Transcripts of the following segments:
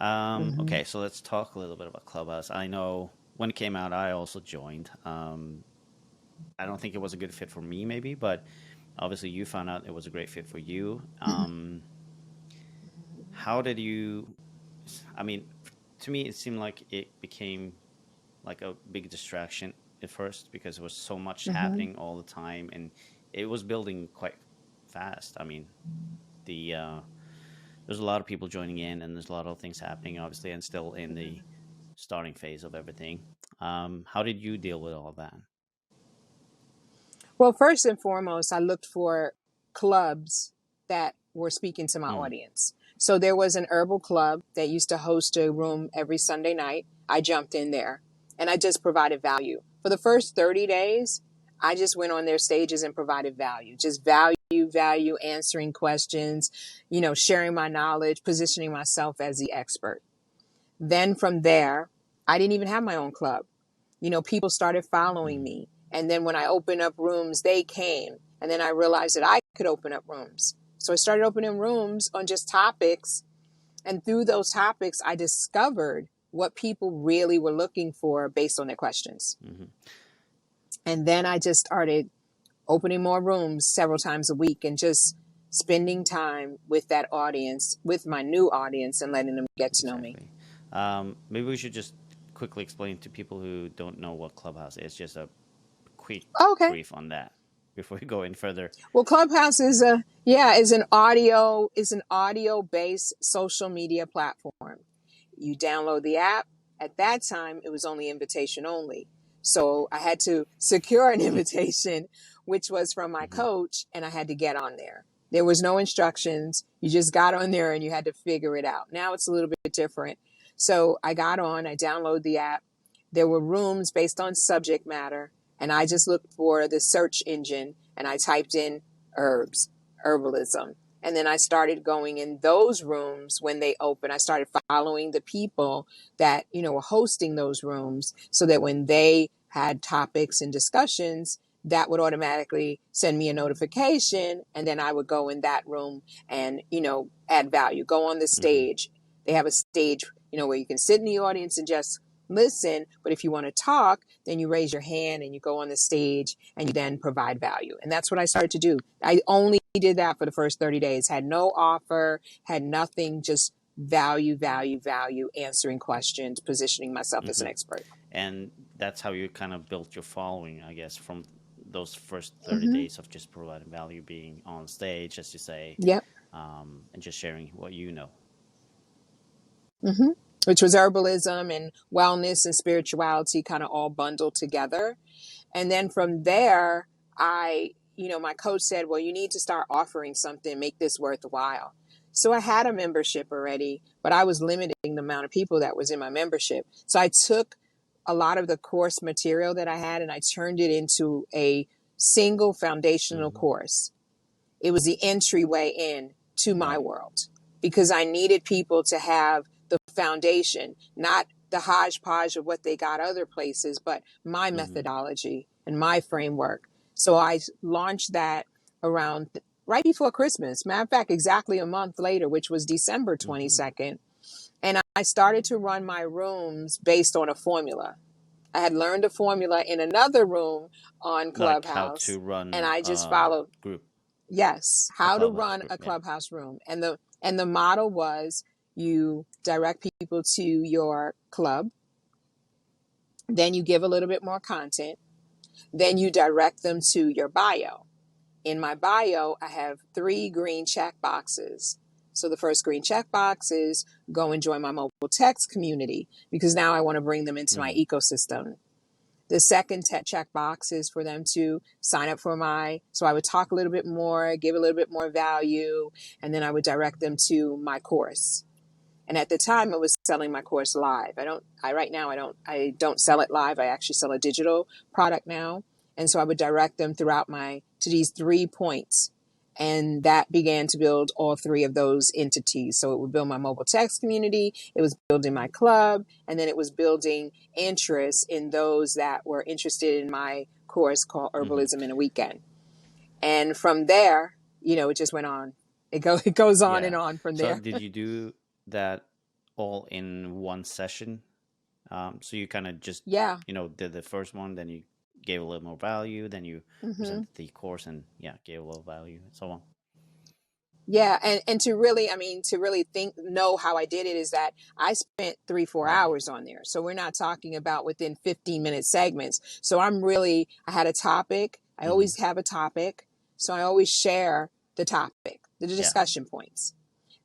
Okay, so let's talk a little bit about Clubhouse. I know when it came out, I also joined. I don't think it was a good fit for me, maybe, but obviously you found out it was a great fit for you. How did you? I mean, to me, it seemed like it became like a big distraction at first because there was so much happening all the time, and it was building quite fast. I mean, there's a lot of people joining in, and there's a lot of things happening, obviously, and still in the starting phase of everything. How did you deal with all that? Well, first and foremost, I looked for clubs that were speaking to my Mm. audience. So there was an herbal club that used to host a room every Sunday night. I jumped in there and I just provided value. For the first 30 days, I just went on their stages and provided value, just value, answering questions, sharing my knowledge, positioning myself as the expert. Then from there, I didn't even have my own club. People started following Mm. me. And then when I opened up rooms, they came. And then I realized that I could open up rooms. So I started opening rooms on just topics. And through those topics, I discovered what people really were looking for based on their questions. Mm-hmm. And then I just started opening more rooms several times a week and just spending time with that audience, with my new audience, and letting them get to know me. Exactly. Maybe we should just quickly explain to people who don't know what Clubhouse is, just a quick Okay. brief on that before we go in further. Well, Clubhouse is an audio based social media platform. You download the app. At that time, it was only invitation only. So I had to secure an invitation, which was from my Mm-hmm. coach, and I had to get on there. There was no instructions. You just got on there and you had to figure it out. Now it's a little bit different. So I got on, I downloaded the app. There were rooms based on subject matter, and I just looked for the search engine and I typed in herbs, herbalism. And then I started going in those rooms when they open. I started following the people that, were hosting those rooms so that when they had topics and discussions, that would automatically send me a notification. And then I would go in that room and, add value, go on the Mm-hmm. stage. They have a stage, where you can sit in the audience and just listen. But if you want to talk, then you raise your hand and you go on the stage and you then provide value. And that's what I started to do. I only did that for the first 30 days, had no offer, had nothing, just value, answering questions, positioning myself as an Mm-hmm. expert. And that's how you kind of built your following, I guess, from those first 30 Mm-hmm. days of just providing value, being on stage, as you say, Yep. and just sharing what you know. Mm-hmm. Which was herbalism and wellness and spirituality kind of all bundled together. And then from there, my coach said, well, you need to start offering something, make this worthwhile. So I had a membership already, but I was limiting the amount of people that was in my membership. So I took a lot of the course material that I had and I turned it into a single foundational Mm-hmm. course. It was the entryway in to my Right. world because I needed people to have the foundation, not the hodgepodge of what they got other places, but my Mm-hmm. methodology and my framework. So I launched that around right before Christmas. Matter of fact, exactly a month later, which was December Mm-hmm. 22nd. And I started to run my rooms based on a formula. I had learned a formula in another room on Like how Clubhouse, to and run I just a followed. group, Yes, a how to Clubhouse run group. a Yeah. Clubhouse room. And the model was you direct people to your club, then you give a little bit more content, then you direct them to your bio. In my bio, I have 3 green check boxes. So the first green check box is go and join my mobile text community because now I want to bring them into my Mm-hmm. ecosystem. The second check box is for them to sign up for so I would talk a little bit more, give a little bit more value, and then I would direct them to my course. And at the time I was selling my course live. I don't sell it live. I actually sell a digital product now. And so I would direct them to these 3 points. And that began to build all 3 of those entities. So it would build my mobile text community, it was building my club, and then it was building interest in those that were interested in my course called Mm-hmm. Herbalism in a Weekend. And from there, it just went on. It goes on and Yeah. on from So there. did you do that all in one session? So you kind of just, Yeah. did the first one, then you gave a little more value, then you Hmm. presented the course and yeah, gave a little value and so on. Yeah, and to really, I mean, to really know how I did it is that I spent 3, 4 Right. hours on there. So we're not talking about within 15-minute segments. So I had a topic. I Hmm. always have a topic. So I always share the topic, the Yeah. discussion points.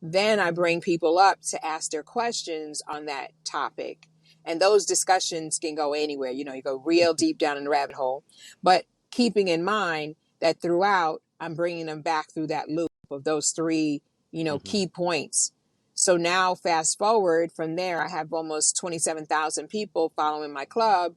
Then I bring people up to ask their questions on that topic. And those discussions can go anywhere. You go real deep down in the rabbit hole. But keeping in mind that throughout, I'm bringing them back through that loop of those three, Hmm. key points. So now, fast forward from there, I have almost 27,000 people following my club.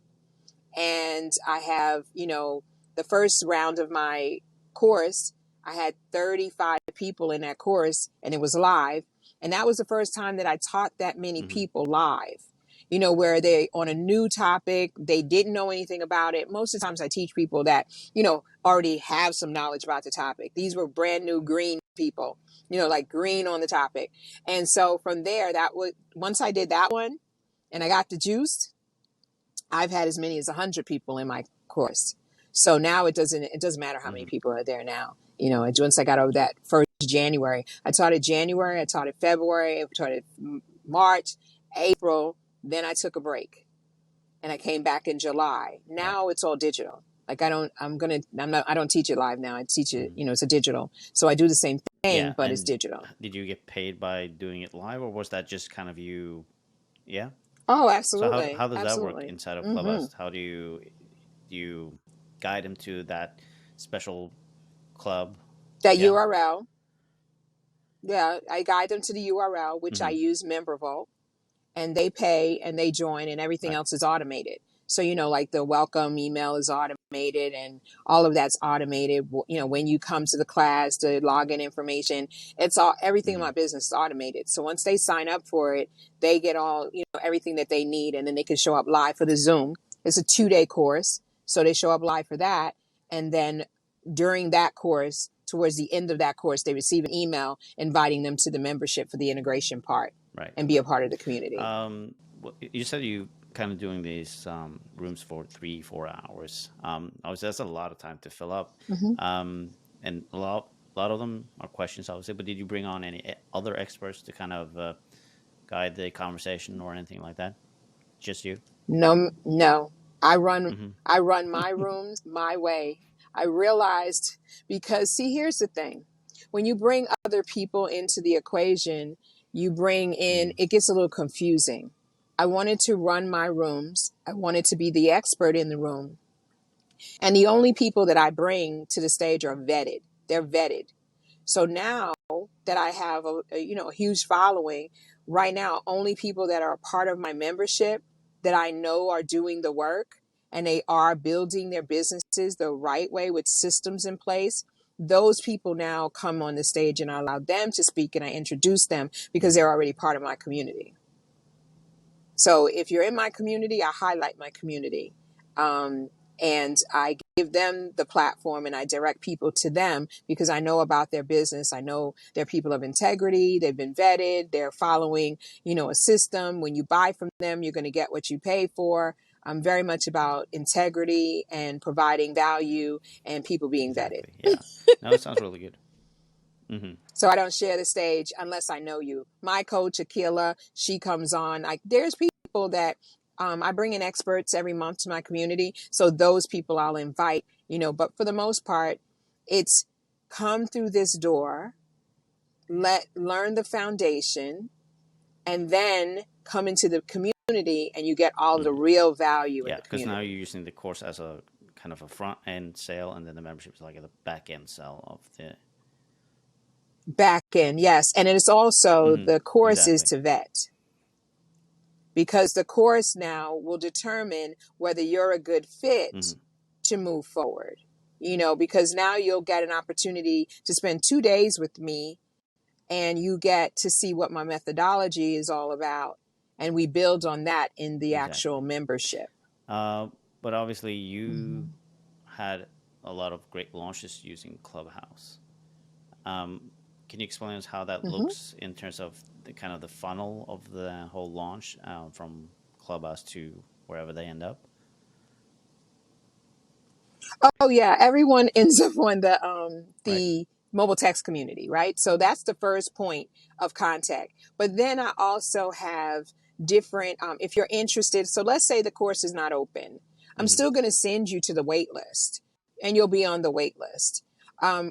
And I have, the first round of my course, I had 35 people in that course and it was live. And that was the first time that I taught that many Hmm. people live, where they on a new topic, they didn't know anything about it. Most of the times I teach people that, already have some knowledge about the topic. These were brand new green people, like green on the topic. And so from there, once I did that one and I got the juice, I've had as many as 100 people in my course. So now it doesn't matter how many Hmm. people are there now. Once I got over that first January, I taught it January, I taught it February, I taught it March, April. Then I took a break and I came back in July. Right. Now it's all digital. Like I don't teach it live now. I teach it, Hmm. it's a digital. So I do the same thing, Yeah. but it's And digital. did you get paid by doing it live, or was that just kind of you? Yeah. Oh, So how absolutely. how does that work Absolutely. inside of Hmm. Clubhouse? How do you guide them to that special club? That Yeah. URL. Yeah, I guide them to the URL, which I Hmm. use MemberVault, and they pay and they join, and everything Right. else is automated. So, like the welcome email is automated and all of that's automated. When you come to the class, the login information, everything in Hmm. my business is automated. So once they sign up for it, they get all, everything that they need, and then they can show up live for the Zoom. It's a 2-day course. So they show up live for that. And then during that course, towards the end of that course, they receive an email inviting them to the membership for the integration part Right. and be a part of the community. You said you kind of doing these rooms for 3-4 hours. Obviously, that's a lot of time to fill up, Mm-hmm. and a lot of them are questions, obviously. But did you bring on any other experts to kind of guide the conversation or anything like that? Just you? No, no. I run Hmm. I run my rooms my way. I realized because see, here's the thing. When you bring other people into the equation, you bring in Hmm. it gets a little confusing. I wanted to run my rooms. I wanted to be the expert in the room. And the only people that I bring to the stage are vetted. They're vetted. So now that I have a huge following, right now only people that are a part of my membership that I know are doing the work and they are building their businesses the right way with systems in place. Those people now come on the stage and I allow them to speak and I introduce them because Hmm. they're already part of my community. So if you're in my community, I highlight my community. Um, and I give them the platform and I direct people to them because I know about their business. I know they're people of integrity. They've been vetted. They're following, a system. When you buy from them, you're going to get what you pay for. I'm very much about integrity and providing value and people being vetted. Exactly. Yeah. No, it sounds really good. Hmm. So I don't share the stage unless I know you. My coach, Akila, she comes on. Like there's people that I bring in experts every month to my community. So those people I'll invite, but for the most part, it's come through this door, learn the foundation, and then come into the community and you get all of the Hmm. real value in Yeah, the because now community. you're using the course as a kind of a front end sale, and then the membership is like a back end sale of the. Back in, yes. And it is also Hmm. the course is Exactly. to vet. Because the course now will determine whether you're a good fit Hmm. to move forward. Because now you'll get an opportunity to spend 2 days with me and you get to see what my methodology is all about. And we build on that in the actual Exactly. membership. Uh, but obviously, you Hmm. had a lot of great launches using Clubhouse. Um, can you explain us how that Hmm. looks in terms of the kind of the funnel of the whole launch, from Clubhouse to wherever they end up? Oh yeah, everyone ends up on Right. the mobile text community, right? So that's the first point of contact. But then I also have different if you're interested. So let's say the course is not open. I'm Hmm. still going to send you to the wait list, and you'll be on the wait list.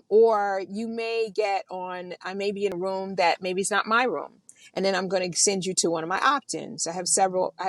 Or you may get on. I may be in a room that maybe it's not my room. And then I'm going to send you to one of my opt-ins. I have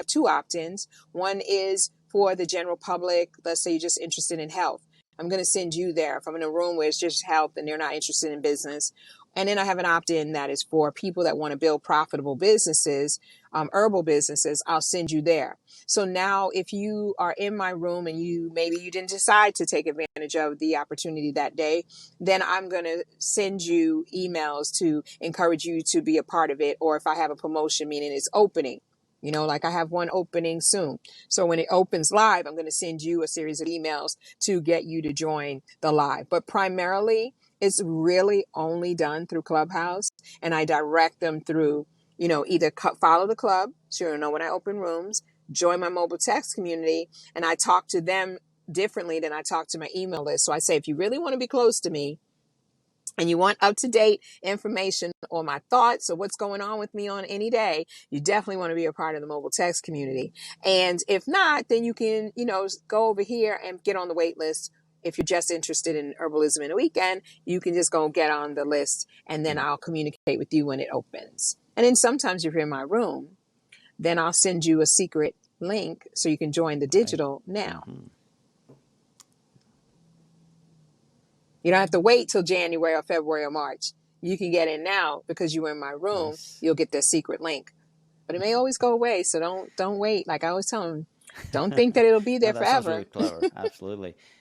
two opt-ins. One is for the general public. Let's say you're just interested in health. I'm going to send you there. If I'm in a room where it's just health and they're not interested in business. And then I have an opt-in that is for people that want to build profitable businesses, herbal businesses. I'll send you there. So now if you are in my room and maybe you didn't decide to take advantage of the opportunity that day, then I'm going to send you emails to encourage you to be a part of it. Or if I have a promotion, meaning it's opening, like I have one opening soon. So when it opens live, I'm going to send you a series of emails to get you to join the live. But primarily, it's really only done through Clubhouse, and I direct them through, either follow the club, so you'll know when I open rooms, join my mobile text community, and I talk to them differently than I talk to my email list. So I say, if you really want to be close to me, and you want up-to-date information on my thoughts or what's going on with me on any day, you definitely want to be a part of the mobile text community. And if not, then you can, go over here and get on the wait list. If you're just interested in herbalism in a weekend, you can just go get on the list, and then Hmm. I'll communicate with you when it opens. And then sometimes if you're in my room, then I'll send you a secret link so you can join the Right. digital now. Hmm. You don't have to wait till January or February or March. You can get in now because you were in my room. Nice. You'll get the secret link, but it may always go away. So don't wait. Like I always tell them, don't think that it'll be No, there that sounds really forever. clever. Absolutely.